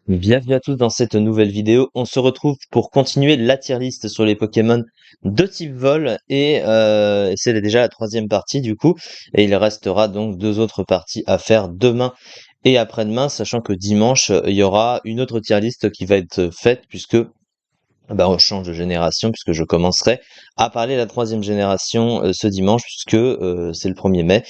Bienvenue à tous dans cette nouvelle vidéo. On se retrouve pour continuer la tier list sur les Pokémon de type vol et c'est déjà la troisième partie du coup. Et il restera donc deux autres parties à faire demain et après-demain, sachant que dimanche, il y aura une autre tier list qui va être faite puisque on change de génération puisque je commencerai à parler de la troisième génération ce dimanche puisque c'est le 1er mai.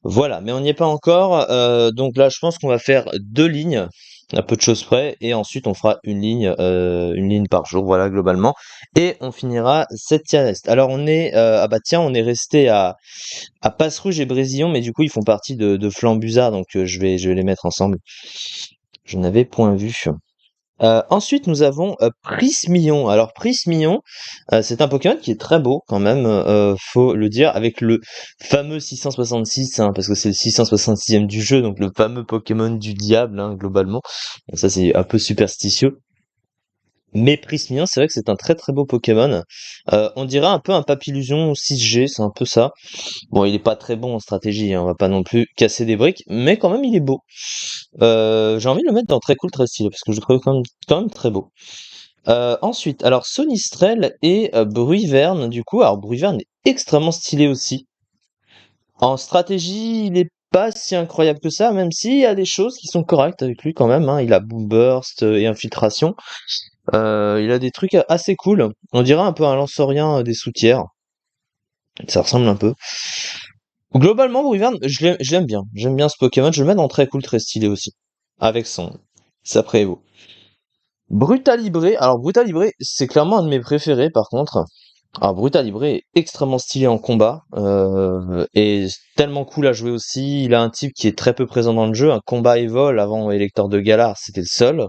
Voilà, mais on n'y est pas encore. Donc là, je pense qu'on va faire deux lignes, à peu de choses près, et ensuite on fera une ligne par jour, voilà, globalement. Et on finira cette tier list. Alors on est, ah bah tiens, on est resté à Passe-Rouge et Brésillon, mais du coup ils font partie de Flambuza, donc je vais les mettre ensemble. Je n'avais point vu. Ensuite, nous avons Prismillon. Alors Prismillon, c'est un Pokémon qui est très beau quand même, faut le dire, avec le fameux 666, hein, parce que c'est le 666e du jeu, donc le fameux Pokémon du diable, hein, globalement. Bon, ça c'est un peu superstitieux. Mais Prismillon, c'est vrai que c'est un très très beau Pokémon. On dirait un peu un Papillusion 6G, c'est un peu ça. Bon, il est pas très bon en stratégie, hein, on va pas non plus casser des briques, mais quand même il est beau. J'ai envie de le mettre dans très cool, très stylé, parce que je le trouve quand même très beau. Ensuite, alors Sonistrel et Bruyverne, du coup. Alors Bruyverne est extrêmement stylé aussi. En stratégie, il est pas si incroyable que ça, même s'il y a des choses qui sont correctes avec lui quand même, hein. Il a Boom Burst et Infiltration. Il a des trucs assez cool. On dirait un peu un Lanceurien des soutières. Ça ressemble un peu. Globalement, Bruyverne, je l'aime bien. J'aime bien ce Pokémon. Je le mets dans très cool, très stylé aussi. Avec sa préévo. Brutalibré. Alors Brutalibré, c'est clairement un de mes préférés par contre. Alors Brutalibré est extrêmement stylé en combat et tellement cool à jouer aussi. Il a un type qui est très peu présent dans le jeu, un combat et vol. Avant Électeur de Galar, c'était le seul.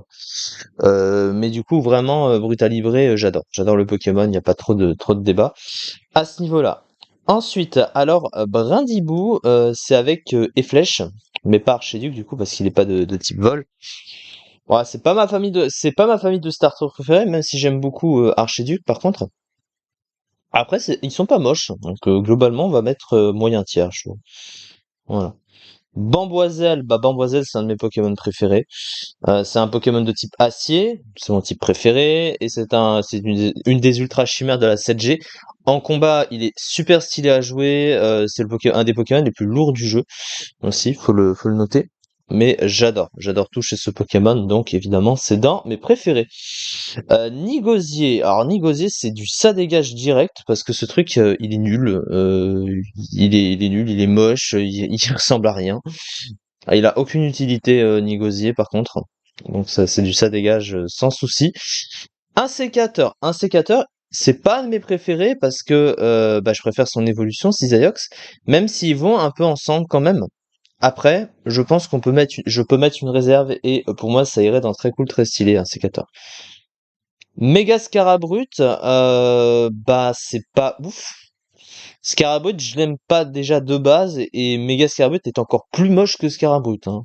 Mais du coup vraiment Brutalibré, j'adore. J'adore le Pokémon, il n'y a pas trop de débat à ce niveau-là. Ensuite, alors Brindibou, c'est avec Efflèche, mais pas Archiduc du coup parce qu'il n'est pas de type vol. Ouais, c'est pas ma famille de starter préférée, même si j'aime beaucoup Archiduc par contre. Après, ils sont pas moches, donc globalement, on va mettre moyen tiers, je trouve. Voilà. Bamboiselle, bah Bamboiselle, c'est un de mes Pokémon préférés. C'est un Pokémon de type acier, c'est mon type préféré, et c'est une des ultra chimères de la 7G. En combat, il est super stylé à jouer, c'est un des Pokémon les plus lourds du jeu aussi, faut le noter. Mais j'adore tout chez ce Pokémon, donc évidemment c'est dans mes préférés. Nigosier, alors Nigosier c'est du ça dégage direct parce que ce truc il est nul, il est nul, il est moche, il ressemble à rien. Ah, il a aucune utilité Nigosier par contre, donc ça c'est du ça dégage sans souci. Un sécateur, c'est pas un de mes préférés parce que je préfère son évolution Cisaillux, même s'ils vont un peu ensemble quand même. Après, je pense je peux mettre une réserve et pour moi ça irait dans très cool, très stylé, un sécateur. Méga Scarabrut, bah c'est pas ouf. Scarabrut, je l'aime pas déjà de base et Méga Scarabrut est encore plus moche que Scarabrut, hein.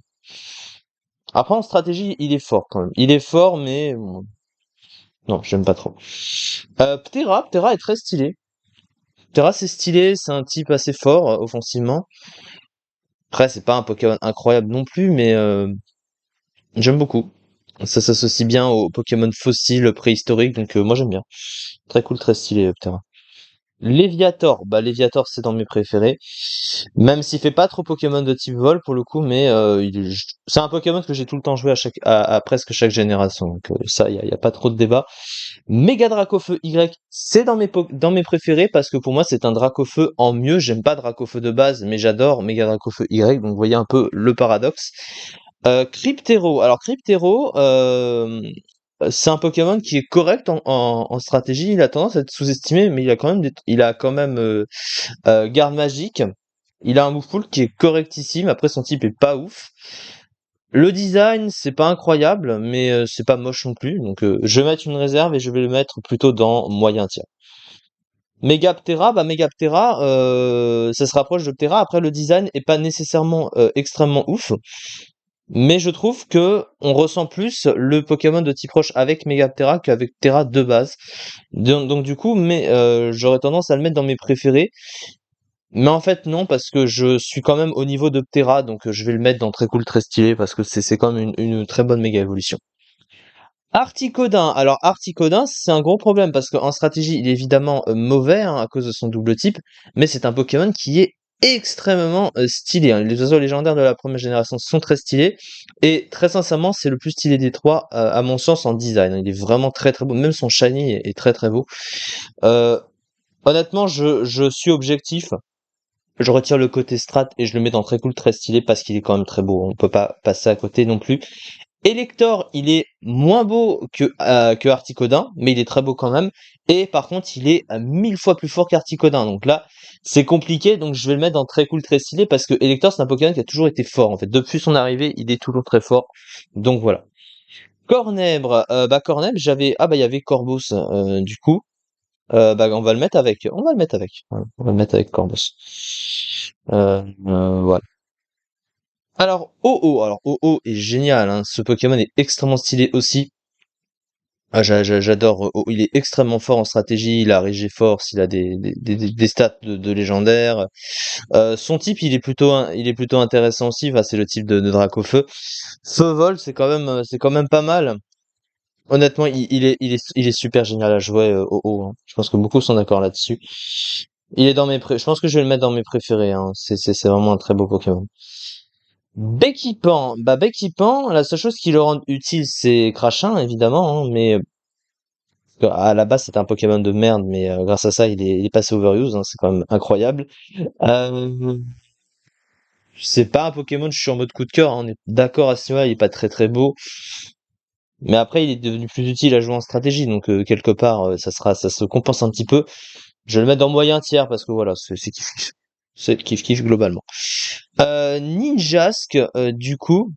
Après en stratégie, il est fort quand même. Il est fort, mais bon, non, j'aime pas trop. Ptera est très stylé. Ptera c'est stylé, c'est un type assez fort offensivement. Après c'est pas un Pokémon incroyable non plus, mais j'aime beaucoup. Ça s'associe bien aux Pokémon fossiles préhistoriques, donc moi j'aime bien. Très cool, très stylé Ptera. Léviator, bah Léviator c'est dans mes préférés, même s'il fait pas trop Pokémon de type vol pour le coup, mais c'est un Pokémon que j'ai tout le temps joué à presque chaque génération, donc ça y a pas trop de débat. Méga Dracofeu Y, c'est dans mes préférés parce que pour moi c'est un Dracofeu en mieux. J'aime pas Dracofeu de base, mais j'adore Méga Dracofeu Y, donc vous voyez un peu le paradoxe. Cryptero, alors Cryptero, c'est un Pokémon qui est correct en stratégie. Il a tendance à être sous-estimé, mais il a quand même garde magique. Il a un move pool qui est correctissime. Après, son type est pas ouf. Le design, c'est pas incroyable, mais c'est pas moche non plus. Donc, je vais mettre une réserve et je vais le mettre plutôt dans moyen tiers. Megaptera, bah Megaptera, ça se rapproche de Ptera. Après, le design est pas nécessairement extrêmement ouf. Mais je trouve que on ressent plus le Pokémon de type roche avec Megaptera qu'avec Terra de base. Donc du coup, mais j'aurais tendance à le mettre dans mes préférés. Mais en fait non, parce que je suis quand même au niveau de Ptera, donc je vais le mettre dans très cool, très stylé, parce que c'est quand même une très bonne méga évolution. Articodin. Alors Articodin, c'est un gros problème parce qu'en stratégie, il est évidemment mauvais hein, à cause de son double type, mais c'est un Pokémon qui est extrêmement stylé, hein. Les oiseaux légendaires de la première génération sont très stylés et très sincèrement, c'est le plus stylé des trois à mon sens en design, hein. Il est vraiment très très beau, même son shiny est très très beau. Euh, Honnêtement, je suis objectif. Je retire le côté strat et je le mets dans très cool, très stylé parce qu'il est quand même très beau. On peut pas passer à côté non plus. Elector, il est moins beau que Articodin, mais il est très beau quand même. Et par contre, il est 1000 fois plus fort qu'Articodin. Donc là, c'est compliqué. Donc je vais le mettre dans très cool, très stylé parce que Elector, c'est un Pokémon qui a toujours été fort. En fait, depuis son arrivée, il est toujours très fort. Donc voilà. Cornèbre, Cornèbre, il y avait Corvus du coup. On va le mettre avec. On va le mettre avec. Voilà, on va le mettre avec Corvus. Voilà. Alors Oh-Oh est génial, hein. Ce Pokémon est extrêmement stylé aussi. Ah, j'adore. Il est extrêmement fort en stratégie. Il a Régé Force, il a des stats de légendaire. Son type, il est plutôt intéressant aussi. Enfin, c'est le type de Dracofeu. Feu Vol, c'est quand même pas mal. Honnêtement, il est super génial à jouer au haut, hein. Je pense que beaucoup sont d'accord là-dessus. Je pense que je vais le mettre dans mes préférés, hein. C'est vraiment un très beau Pokémon. Becky Pan, la seule chose qui le rend utile, c'est Crachin, évidemment, hein, mais à la base, c'était un Pokémon de merde, mais grâce à ça, il est passé overuse, hein, c'est quand même incroyable. Euh, c'est pas un Pokémon, je suis en mode coup de cœur, hein, on est d'accord à ce niveau, il est pas très très beau, mais après, il est devenu plus utile à jouer en stratégie, donc quelque part, ça se compense un petit peu. Je vais le mettre dans moyen tiers parce que voilà, c'est kiff kiff, c'est kiff kiff globalement. Ninjask, du coup,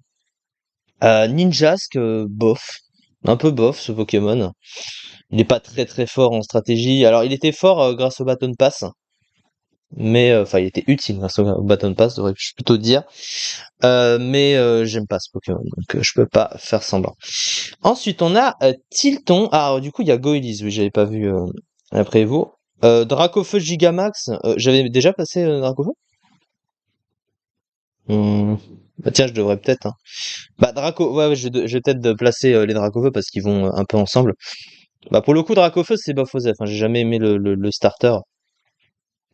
Ninjask, bof, un peu bof ce Pokémon. Il est pas très très fort en stratégie. Alors il était fort grâce au Baton Pass, mais enfin il était utile grâce au Baton Pass, devrais-je plutôt dire. Mais j'aime pas ce Pokémon, donc je peux pas faire semblant. Ensuite on a Tilton. Ah du coup il y a Goéliz, oui j'avais pas vu après vous. Dracofeu Gigamax, j'avais déjà passé Dracofeu. Hmm. Bah tiens je devrais peut-être, hein. Bah ouais, je vais peut-être de placer les Dracofeu parce qu'ils vont un peu ensemble. Bah pour le coup Dracofeu c'est Bafosef, hein. J'ai jamais aimé le starter.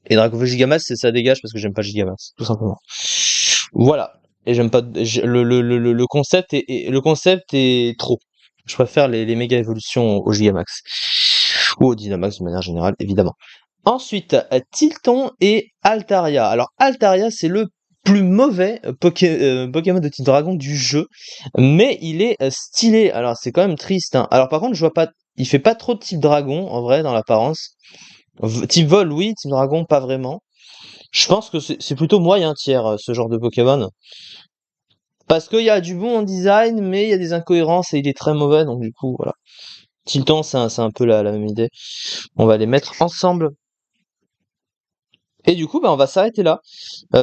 Et Dracofeu Gigamax, ça dégage parce que j'aime pas Gigamax, tout simplement. Voilà. Et j'aime pas le concept est trop. Je préfère les méga évolutions au Gigamax ou au Dynamax de manière générale, évidemment. Ensuite, Tilton et Altaria. Alors Altaria, c'est le plus mauvais Pokémon de type dragon du jeu, mais il est stylé. Alors c'est quand même triste, hein. Alors par contre, je vois pas, il fait pas trop de type dragon en vrai dans l'apparence. Type vol, oui, type dragon, pas vraiment. Je pense que c'est plutôt moyen tiers, ce genre de Pokémon. Parce qu'il y a du bon en design, mais il y a des incohérences et il est très mauvais, donc du coup, voilà. Tiltan, c'est un peu la même idée. On va les mettre ensemble. Et du coup, bah, on va s'arrêter là,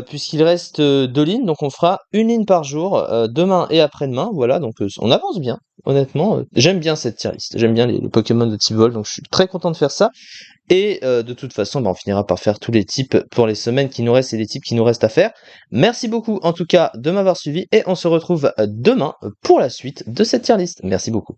puisqu'il reste 2 lignes, donc on fera une ligne par jour, demain et après-demain, voilà, donc on avance bien, honnêtement. J'aime bien cette tier list, j'aime bien les Pokémon de type vol, donc je suis très content de faire ça. Et de toute façon, bah, on finira par faire tous les types pour les semaines qui nous restent et les types qui nous restent à faire. Merci beaucoup en tout cas de m'avoir suivi et on se retrouve demain pour la suite de cette tier list. Merci beaucoup.